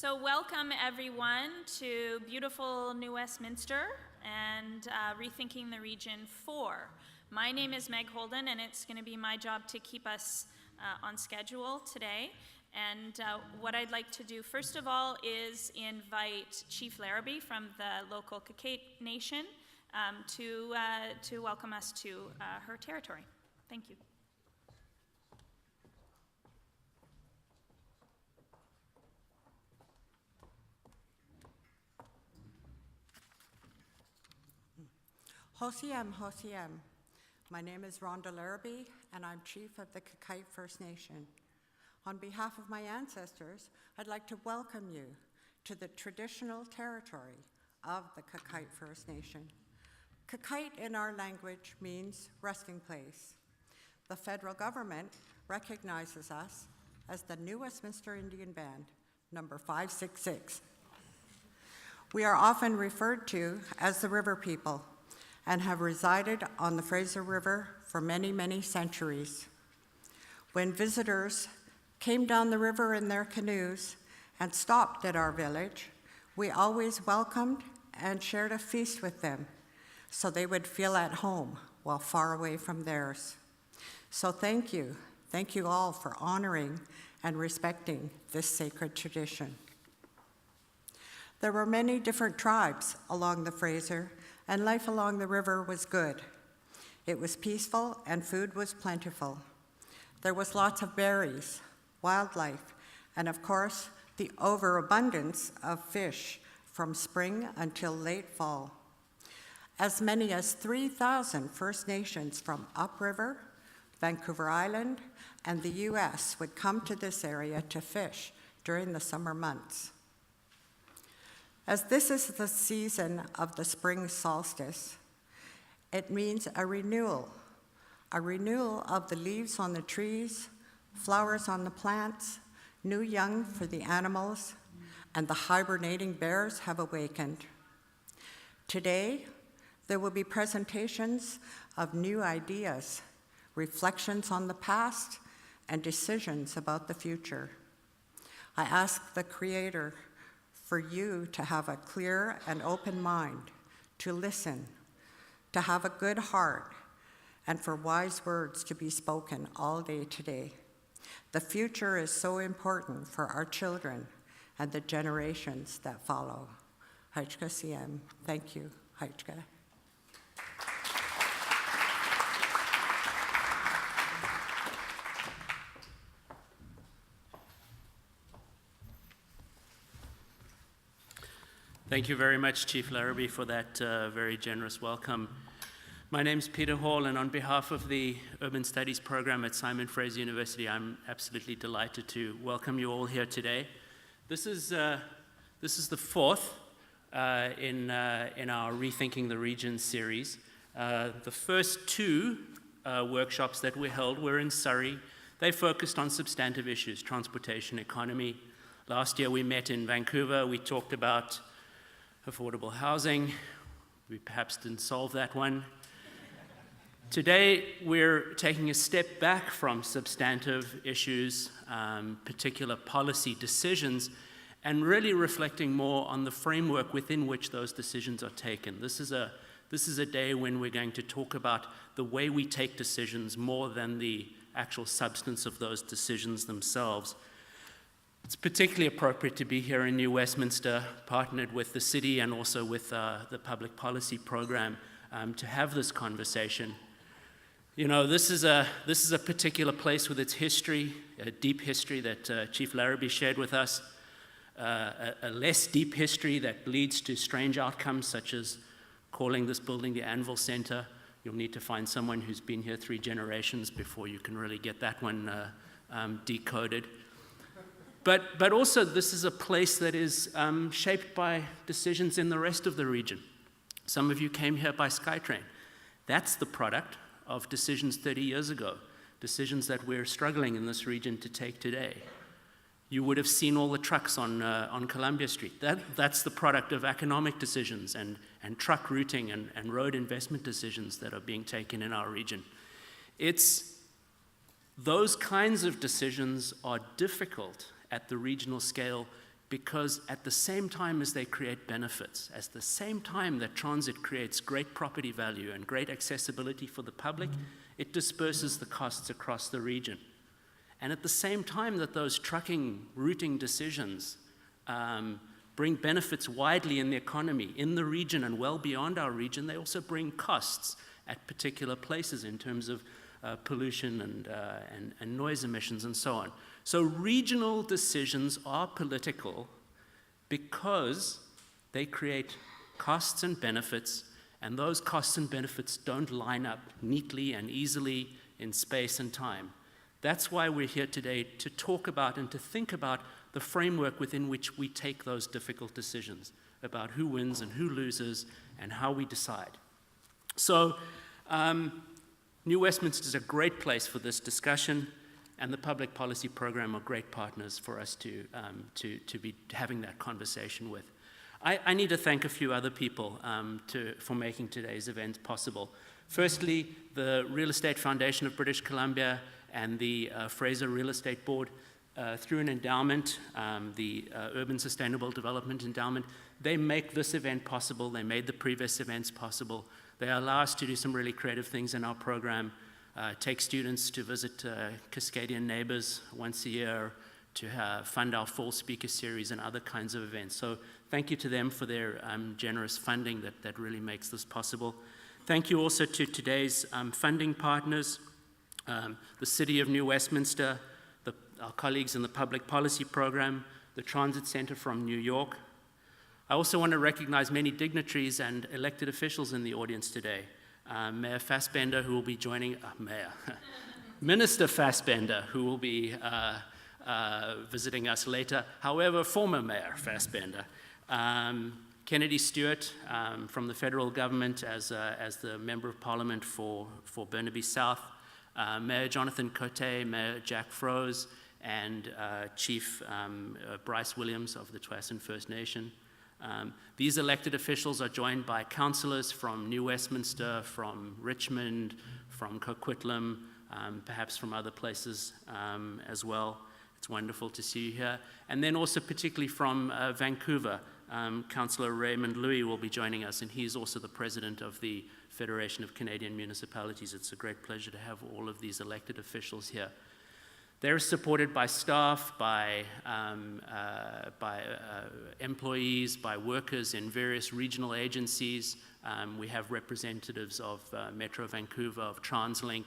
So welcome everyone to beautiful New Westminster and Rethinking the Region 4. My name is Meg Holden, and it's going to be my job to keep us on schedule today. And what I'd like to do first of all is invite Chief Larrabee from the local Kakate Nation to welcome us to her territory. Thank you. Hosiem, Hosiem. My name is Rhonda Larrabee, and I'm Chief of the Kakate First Nation. On behalf of my ancestors, I'd like to welcome you to the traditional territory of the Kakate First Nation. Kakate in our language means resting place. The federal government recognizes us as the New Westminster Indian Band, number 566. We are often referred to as the River People, and have resided on the Fraser River for many, many centuries. When visitors came down the river in their canoes and stopped at our village, we always welcomed and shared a feast with them so they would feel at home while far away from theirs. So thank you all for honoring and respecting this sacred tradition. There were many different tribes along the Fraser, and life along the river was good. It was peaceful and food was plentiful. There was lots of berries, wildlife, and of course, the overabundance of fish from spring until late fall. As many as 3,000 First Nations from upriver, Vancouver Island, and the US would come to this area to fish during the summer months. As this is the season of the spring solstice, it means a renewal of the leaves on the trees, flowers on the plants, new young for the animals, and the hibernating bears have awakened. Today, there will be presentations of new ideas, reflections on the past, and decisions about the future. I ask the Creator for you to have a clear and open mind, to listen, to have a good heart, and for wise words to be spoken all day today. The future is so important for our children and the generations that follow. Hajka CM, thank you, Hajka. Thank you very much, Chief Larrabee, for that very generous welcome. My name's Peter Hall, and on behalf of the Urban Studies program at Simon Fraser University, I'm absolutely delighted to welcome you all here today. This is the fourth in our Rethinking the Region series. The first two workshops that we held were in Surrey. They focused on substantive issues, transportation, economy. Last year we met in Vancouver. We talked about affordable housing. We perhaps didn't solve that one. Today, we're taking a step back from substantive issues, particular policy decisions, and really reflecting more on the framework within which those decisions are taken. This is a day when we're going to talk about the way we take decisions more than the actual substance of those decisions themselves. It's particularly appropriate to be here in New Westminster, partnered with the city and also with the public policy program to have this conversation. You know, this is a particular place with its history, a deep history that Chief Larrabee shared with us, a less deep history that leads to strange outcomes, such as calling this building the Anvil Center. You'll need to find someone who's been here 3 generations before you can really get that one decoded. But also, this is a place that is shaped by decisions in the rest of the region. Some of you came here by SkyTrain. That's the product of decisions 30 years ago, decisions that we're struggling in this region to take today. You would have seen all the trucks on Columbia Street. That's the product of economic decisions and truck routing and road investment decisions that are being taken in our region. Those kinds of decisions are difficult at the regional scale because at the same time as they create benefits, at the same time that transit creates great property value and great accessibility for the public, it disperses the costs across the region. And at the same time that those trucking routing decisions bring benefits widely in the economy, in the region and well beyond our region, they also bring costs at particular places in terms of pollution and noise emissions and so on. So regional decisions are political because they create costs and benefits, and those costs and benefits don't line up neatly and easily in space and time. That's why we're here today, to talk about and to think about the framework within which we take those difficult decisions about who wins and who loses and how we decide. So New Westminster is a great place for this discussion, and the public policy program are great partners for us to be having that conversation with. I need to thank a few other people for making today's event possible. Firstly, the Real Estate Foundation of British Columbia and the Fraser Real Estate Board, through an endowment, the Urban Sustainable Development Endowment. They make this event possible. They made the previous events possible. They allow us to do some really creative things in our program, take students to visit Cascadian neighbors once a year, to fund our fall speaker series and other kinds of events. So thank you to them for their generous funding that really makes this possible. Thank you also to today's funding partners, the City of New Westminster, our colleagues in the Public Policy Program, the Transit Center from New York. I also want to recognize many dignitaries and elected officials in the audience today. Mayor Fassbender, who will be joining, Minister Fassbender, who will be visiting us later. However, former Mayor Fassbender. Kennedy Stewart from the federal government as the Member of Parliament for Burnaby South. Mayor Jonathan Cote, Mayor Jack Froese, and Chief Bryce Williams of the Tsawwassen First Nation. These elected officials are joined by councillors from New Westminster, from Richmond, from Coquitlam, perhaps from other places as well. It's wonderful to see you here. And then also particularly from Vancouver, Councillor Raymond Louis will be joining us, and he's also the president of the Federation of Canadian Municipalities. It's a great pleasure to have all of these elected officials here. They're supported by staff, by employees, by workers in various regional agencies. We have representatives of Metro Vancouver, of TransLink,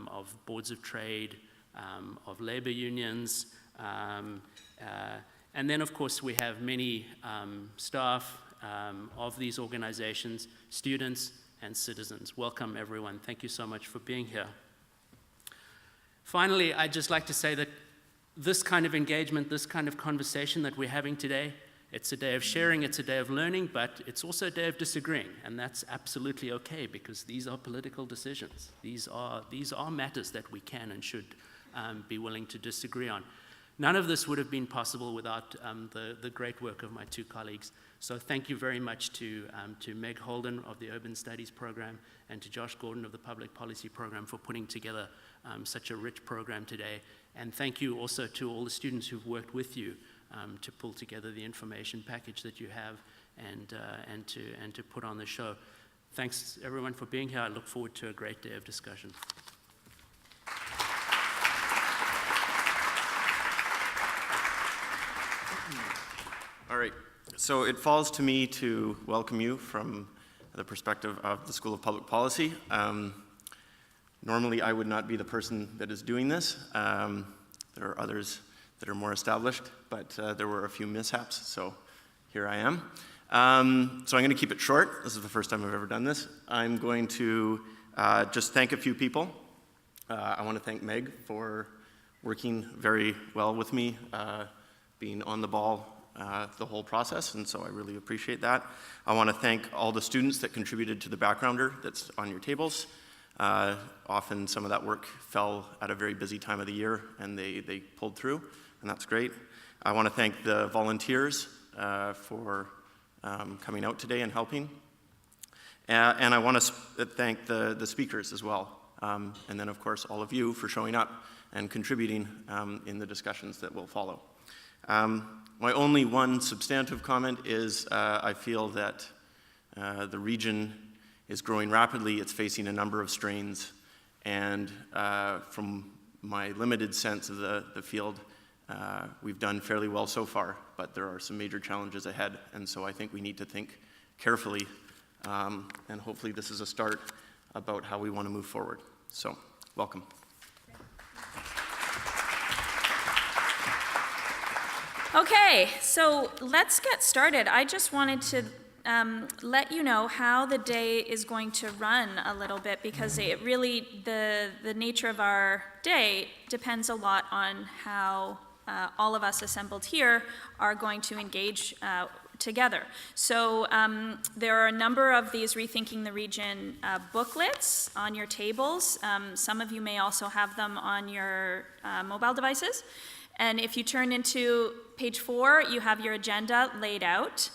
of boards of trade, of labor unions. And then, of course, we have many staff of these organizations, students, and citizens. Welcome, everyone. Thank you so much for being here. Finally, I'd just like to say that this kind of engagement, this kind of conversation that we're having today, it's a day of sharing, it's a day of learning, but it's also a day of disagreeing, and that's absolutely okay, because these are political decisions. These are matters that we can and should be willing to disagree on. None of this would have been possible without the great work of my two colleagues. So thank you very much to Meg Holden of the Urban Studies Program and to Josh Gordon of the Public Policy Program for putting together such a rich program today. And thank you also to all the students who've worked with you to pull together the information package that you have and to put on the show. Thanks everyone for being here. I look forward to a great day of discussion. All right, so it falls to me to welcome you from the perspective of the School of Public Policy. Normally, I would not be the person that is doing this. There are others that are more established, but there were a few mishaps, so here I am. So I'm going to keep it short. This is the first time I've ever done this. I'm going to just thank a few people. I want to thank Meg for working very well with me, being on the ball the whole process, and so I really appreciate that. I want to thank all the students that contributed to the backgrounder that's on your tables. Often some of that work fell at a very busy time of the year, and they pulled through, and that's great. I want to thank the volunteers for coming out today and helping. And I want to thank the speakers as well, and then of course all of you for showing up and contributing in the discussions that will follow. My only one substantive comment is I feel that the region is growing rapidly. It's facing a number of strains, and from my limited sense of the field, we've done fairly well so far, but there are some major challenges ahead, and so I think we need to think carefully, and hopefully this is a start about how we want to move forward. So, welcome. Okay, so let's get started. I just wanted to let you know how the day is going to run a little bit, because it really, the nature of our day depends a lot on how all of us assembled here are going to engage together. So there are a number of these Rethinking the Region booklets on your tables. Some of you may also have them on your mobile devices. And if you turn into page 4, you have your agenda laid out.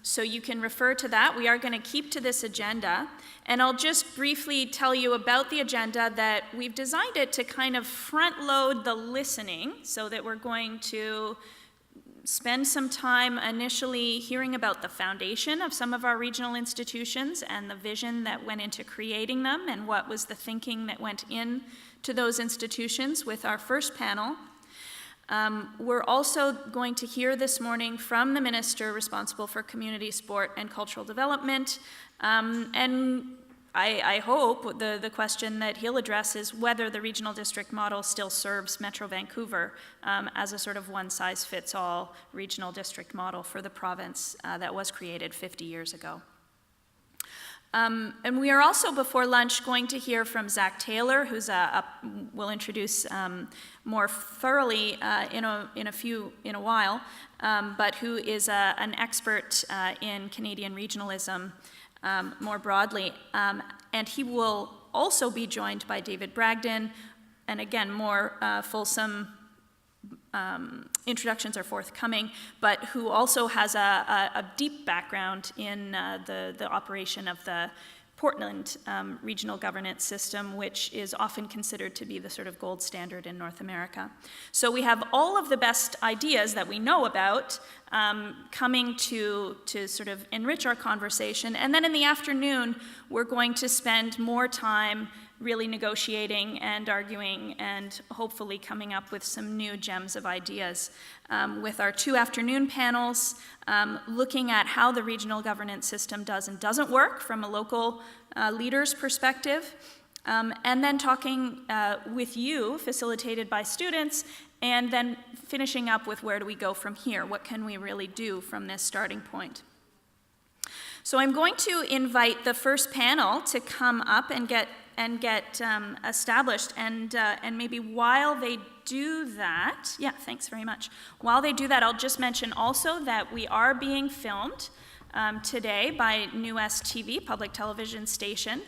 So you can refer to that. We are going to keep to this agenda. And I'll just briefly tell you about the agenda, that we've designed it to kind of front load the listening, so that we're going to spend some time initially hearing about the foundation of some of our regional institutions and the vision that went into creating them, and what was the thinking that went into those institutions with our first panel. We're also going to hear this morning from the minister responsible for community, sport, and cultural development. And I hope the question that he'll address is whether the regional district model still serves Metro Vancouver as a sort of one-size-fits-all regional district model for the province that was created 50 years ago. And we are also, before lunch, going to hear from Zach Taylor, who's we'll introduce more thoroughly in a while, but who is an expert in Canadian regionalism more broadly. And he will also be joined by David Bragdon, and again, more fulsome introductions are forthcoming, but who also has a deep background in the operation of the Portland regional governance system, which is often considered to be the sort of gold standard in North America. So we have all of the best ideas that we know about coming to sort of enrich our conversation. And then in the afternoon, we're going to spend more time really negotiating and arguing and hopefully coming up with some new gems of ideas with our 2 afternoon panels, looking at how the regional governance system does and doesn't work from a local leader's perspective, and then talking with you, facilitated by students, and then finishing up with where do we go from here? What can we really do from this starting point? So I'm going to invite the first panel to come up and get established, and maybe while they do that, yeah, thanks very much. While they do that, I'll just mention also that we are being filmed today by New West TV, public television station.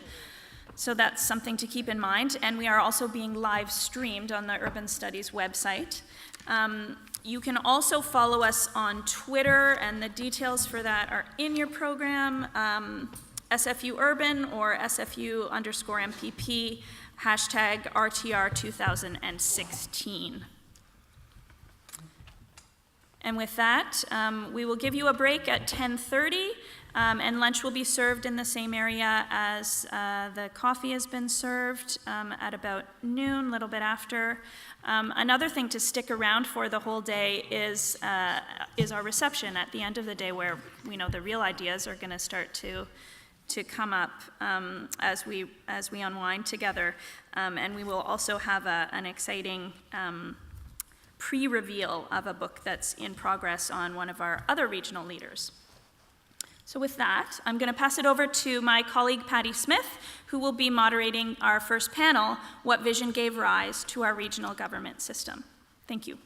So that's something to keep in mind. And we are also being live streamed on the Urban Studies website. You can also follow us on Twitter, and the details for that are in your program. SFU Urban or SFU_MPP, hashtag RTR 2016. And with that, we will give you a break at 10:30, and lunch will be served in the same area as the coffee has been served at about noon, a little bit after. Another thing to stick around for the whole day is our reception at the end of the day, where we know the real ideas are going to start to come up as we unwind together. And we will also have an exciting pre-reveal of a book that's in progress on one of our other regional leaders. So with that, I'm going to pass it over to my colleague Patty Smith, who will be moderating our first panel, What Vision Gave Rise to Our Regional Government System. Thank you.